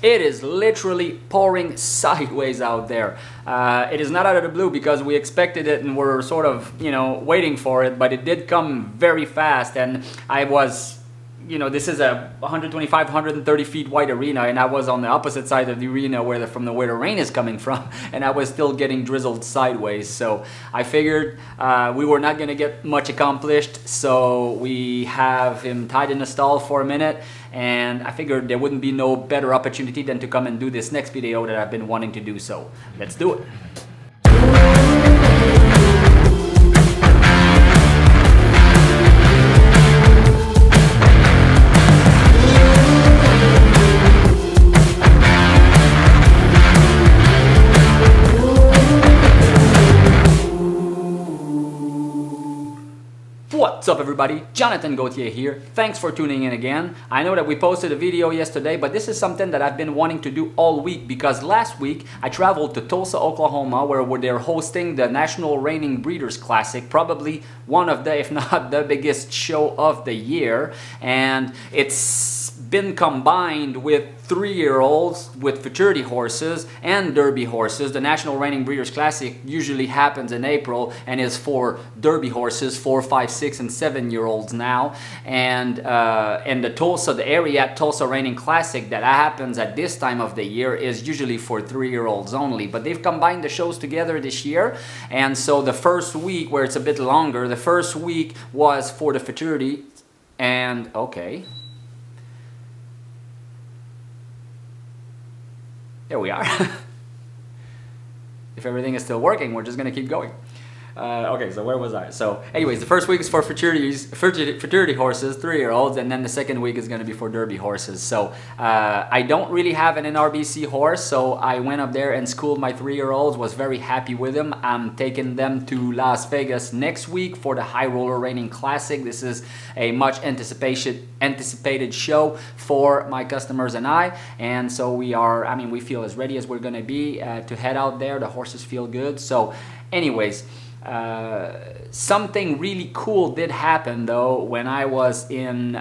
It is literally pouring sideways out there. It is not out of the blue because we expected it and we're sort of, you know, waiting for it, but it did come very fast, and I was, you know, this is a 125, 130 feet wide arena, and I was on the opposite side of the arena where the rain is coming from, and I was still getting drizzled sideways. So I figured we were not going to get much accomplished, so we have him tied in a stall for a minute, and I figured there wouldn't be no better opportunity than to come and do this next video that I've been wanting to do. So let's do it. What's up everybody, Jonathan Gauthier here. Thanks for tuning in again. I know that we posted a video yesterday, but this is something that I've been wanting to do all week because last week I traveled to Tulsa, Oklahoma, where they're hosting the National Reining Breeders Classic, probably one of the, if not the biggest show of the year, and it's been combined with 3-year-olds with futurity horses and derby horses. The National Reining Breeders Classic usually happens in April and is for derby horses, 4, 5, 6, and 7-year-olds now. And the area at Tulsa Reining Classic that happens at this time of the year is usually for 3-year-olds only. But they've combined the shows together this year, and so the first week, where it's a bit longer, the first week was for the futurity. And okay, there we are. If everything is still working, we're just gonna keep going. Okay, so where was I? So anyways, the first week is for futurity horses, 3-year-olds, and then the second week is going to be for derby horses. So I don't really have an NRBC horse, so I went up there and schooled my 3-year-olds, was very happy with them. I'm taking them to Las Vegas next week for the High Roller Reining Classic. This is a much anticipated show for my customers and I, and so we feel as ready as we're going to be to head out there. The horses feel good. So anyways, something really cool did happen though when I was in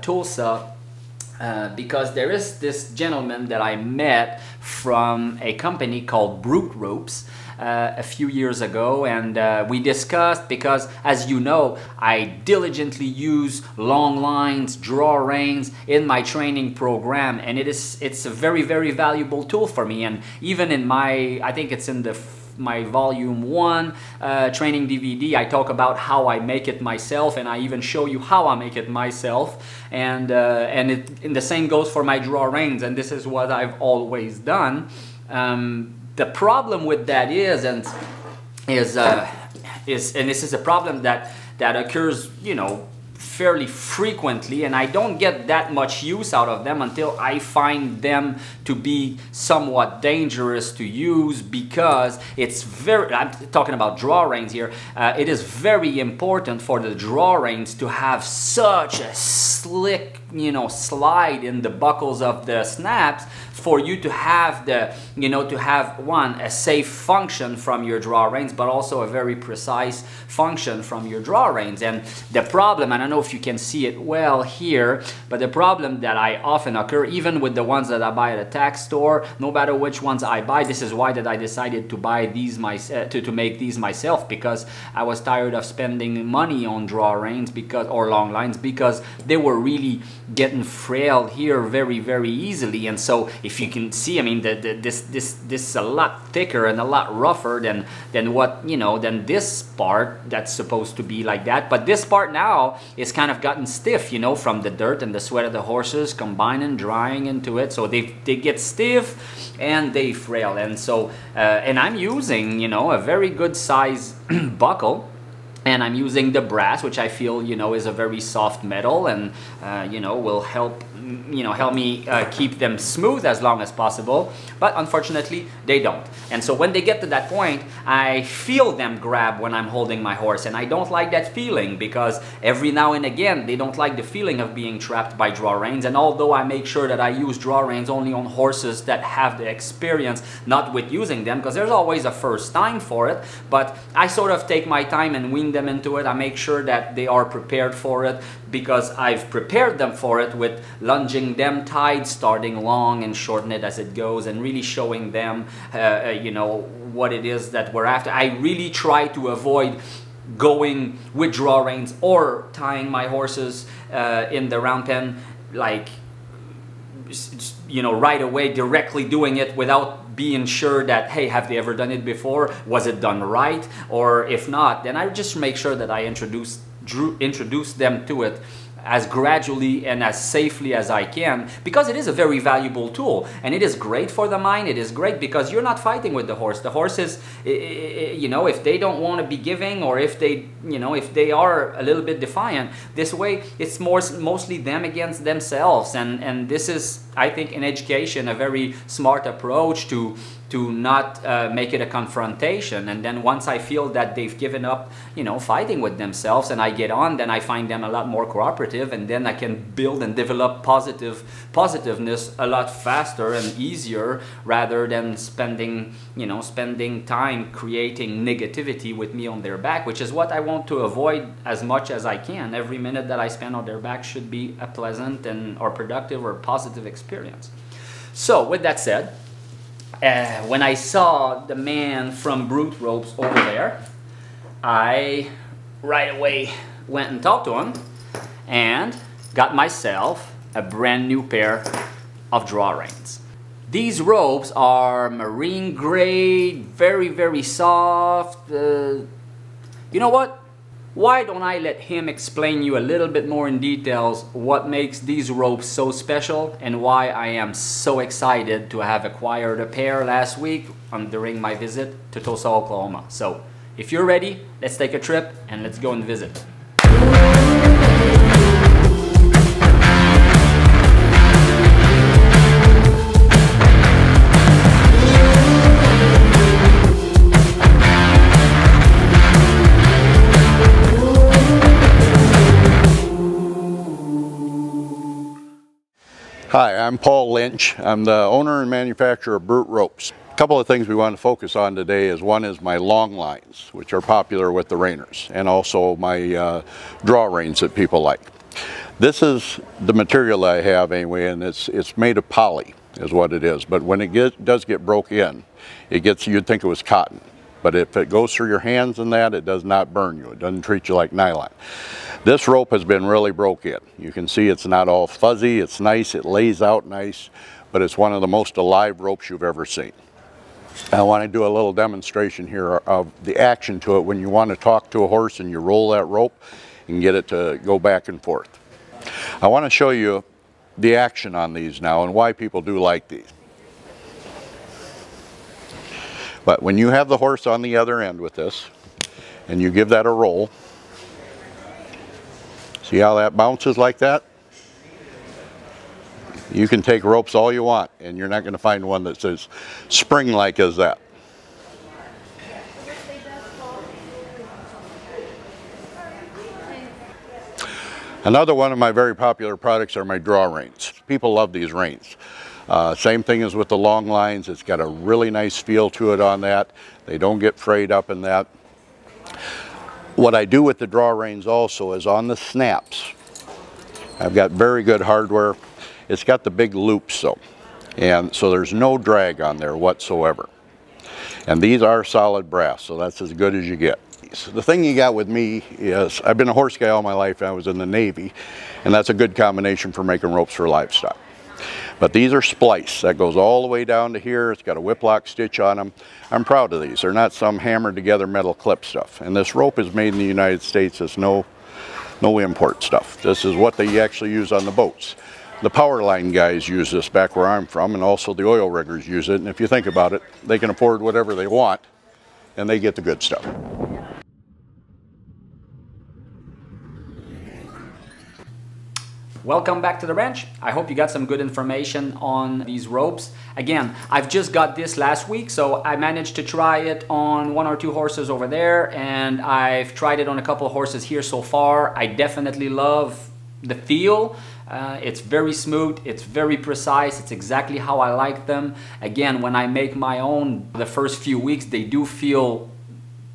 Tulsa, because there is this gentleman that I met from a company called Brute Ropes a few years ago, and we discussed, because as you know, I diligently use long lines, draw reins in my training program, and it's a very, very valuable tool for me. And even in I think it's in my volume 1 training DVD, I talk about how I make it myself, and I even show you how I make it myself, and the same goes for my draw reins, and this is what I've always done. The problem with that is this is a problem that occurs, you know, fairly frequently, and I don't get that much use out of them until I find them to be somewhat dangerous to use, because I'm talking about draw reins here. It is very important for the draw reins to have such a slick, you know, slide in the buckles of the snaps for you to have a safe function from your draw reins, but also a very precise function from your draw reins. And the problem, and I don't know if you can see it well here, but the problem that I often occur, even with the ones that I buy at a tack store, no matter which ones I buy, this is why that I decided to buy these to make these myself, because I was tired of spending money on draw reins or long lines, because they were really getting frail here very, very easily. And so if you can see, I mean, this is a lot thicker and a lot rougher than this part that's supposed to be like that. But this part now is kind of gotten stiff, you know, from the dirt and the sweat of the horses combining, drying into it. So they get stiff and they frail. And so and I'm using, you know, a very good size buckle. And I'm using the brass, which I feel, you know, is a very soft metal, and you know, will help me keep them smooth as long as possible. But unfortunately, they don't. And so when they get to that point, I feel them grab when I'm holding my horse, and I don't like that feeling, because every now and again they don't like the feeling of being trapped by draw reins. And although I make sure that I use draw reins only on horses that have the experience, not with using them, because there's always a first time for it, but I sort of take my time and wean them into it. I make sure that they are prepared for it, because I've prepared them for it with lunge lunging them tight, starting long and shorten it as it goes, and really showing them, you know, what it is that we're after. I really try to avoid going with draw reins or tying my horses in the round pen, like, you know, right away, directly doing it without being sure that, hey, have they ever done it before? Was it done right? Or if not, then I just make sure that I introduce them to it as gradually and as safely as I can, because it is a very valuable tool, and it is great for the mind. It is great because you're not fighting with the horse. The horse is, you know, if they don't want to be giving, or if they, you know, if they are a little bit defiant, this way it's mostly them against themselves, and this is, I think, in education, a very smart approach to not make it a confrontation. And then once I feel that they've given up, you know, fighting with themselves, and I get on, then I find them a lot more cooperative, and then I can build and develop positiveness a lot faster and easier, rather than spending time creating negativity with me on their back, which is what I want to avoid as much as I can. Every minute that I spend on their back should be a pleasant or productive or positive experience. So with that said, when I saw the man from Brute Ropes over there, I right away went and talked to him and got myself a brand new pair of draw reins. These ropes are marine grade, very, very soft. You know what? Why don't I let him explain you a little bit more in details what makes these ropes so special, and why I am so excited to have acquired a pair last week during my visit to Tulsa, Oklahoma. So if you're ready, let's take a trip and let's go and visit. Hi, I'm Paul Lynch. I'm the owner and manufacturer of Brute Ropes. A couple of things we want to focus on today is, one is my long lines, which are popular with the reiners, and also my draw reins that people like. This is the material I have anyway, and it's made of poly is what it is. But when it does get broke in, you'd think it was cotton. But if it goes through your hands and that, it does not burn you. It doesn't treat you like nylon. This rope has been really broke in. You can see it's not all fuzzy, it's nice, it lays out nice, but it's one of the most alive ropes you've ever seen. I want to do a little demonstration here of the action to it when you want to talk to a horse and you roll that rope and get it to go back and forth. I want to show you the action on these now and why people do like these. But when you have the horse on the other end with this, and you give that a roll, see how that bounces like that? You can take ropes all you want, and you're not going to find one that's as spring-like as that. Another one of my very popular products are my draw reins. People love these reins. Same thing as with the long lines. It's got a really nice feel to it on that. They don't get frayed up in that. What I do with the draw reins also is on the snaps. I've got very good hardware. It's got the big loops though, and so there's no drag on there whatsoever. And these are solid brass, so that's as good as you get. The thing you got with me is I've been a horse guy all my life. I was in the Navy, and that's a good combination for making ropes for livestock. But these are spliced. That goes all the way down to here. It's got a whiplock stitch on them. I'm proud of these. They're not some hammered together metal clip stuff. And this rope is made in the United States. It's no import stuff. This is what they actually use on the boats. The power line guys use this back where I'm from, and also the oil riggers use it. And if you think about it, they can afford whatever they want, and they get the good stuff. Welcome back to the ranch. I hope you got some good information on these ropes. Again, I've just got this last week, so I managed to try it on 1 or 2 horses over there, and I've tried it on a couple of horses here so far. I definitely love the feel. It's very smooth, it's very precise, it's exactly how I like them. Again, when I make my own, the first few weeks, they do feel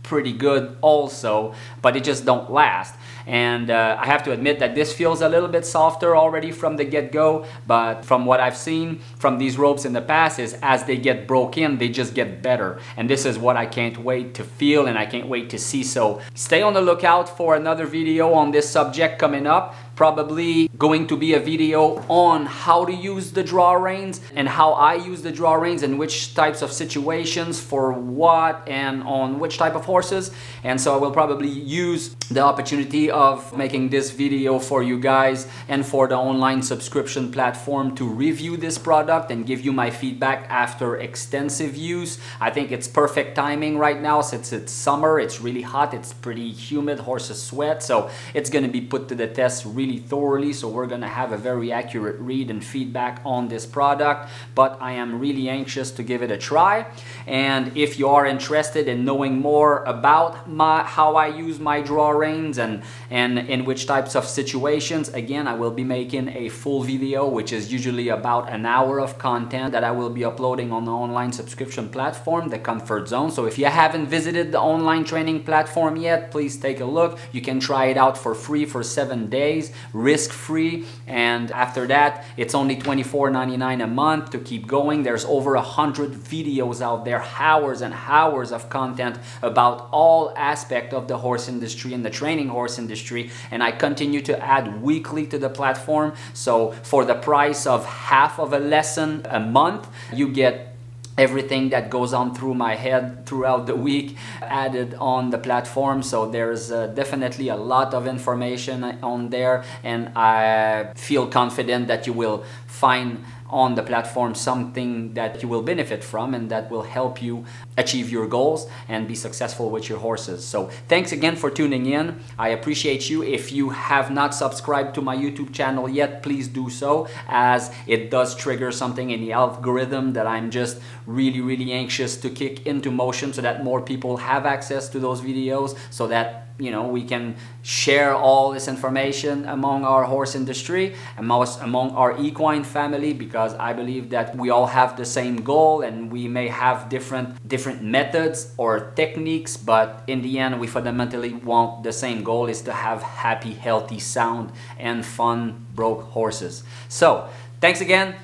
pretty good also, but it just don't last. and I have to admit that this feels a little bit softer already from the get-go, but from what I've seen from these ropes in the past is as they get broke in, they just get better, and this is what I can't wait to feel and I can't wait to see. So stay on the lookout for another video on this subject coming up. Probably going to be a video on how to use the draw reins and how I use the draw reins and which types of situations for what and on which type of horses. And so I will probably use the opportunity of making this video for you guys and for the online subscription platform to review this product and give you my feedback after extensive use. I think it's perfect timing right now since it's summer, it's really hot, it's pretty humid, horses sweat, so it's going to be put to the test really thoroughly. So we're going to have a very accurate read and feedback on this product, but I am really anxious to give it a try. And if you are interested in knowing more about how I use my draw reins and in which types of situations, again, I will be making a full video, which is usually about an hour of content that I will be uploading on the online subscription platform, the Comfort Zone. So if you haven't visited the online training platform yet, please take a look. You can try it out for free for 7 days, risk-free, and after that it's only $24.99 a month to keep going. There's over 100 videos out there, hours and hours of content about all aspects of the horse industry and the training horse industry, and I continue to add weekly to the platform. So for the price of half of a lesson a month, you get everything that goes on through my head throughout the week added on the platform. So there's definitely a lot of information on there, and I feel confident that you will find on the platform something that you will benefit from and that will help you achieve your goals and be successful with your horses. So thanks again for tuning in. I appreciate you. If you have not subscribed to my YouTube channel yet, please do so, as it does trigger something in the algorithm that I'm just really anxious to kick into motion so that more people have access to those videos, so that we can share all this information among our horse industry and among our equine family, because I believe that we all have the same goal, and we may have different methods or techniques, but in the end we fundamentally want the same goal, is to have happy, healthy, sound and fun broke horses. So thanks again.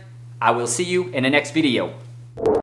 I will see you in the next video.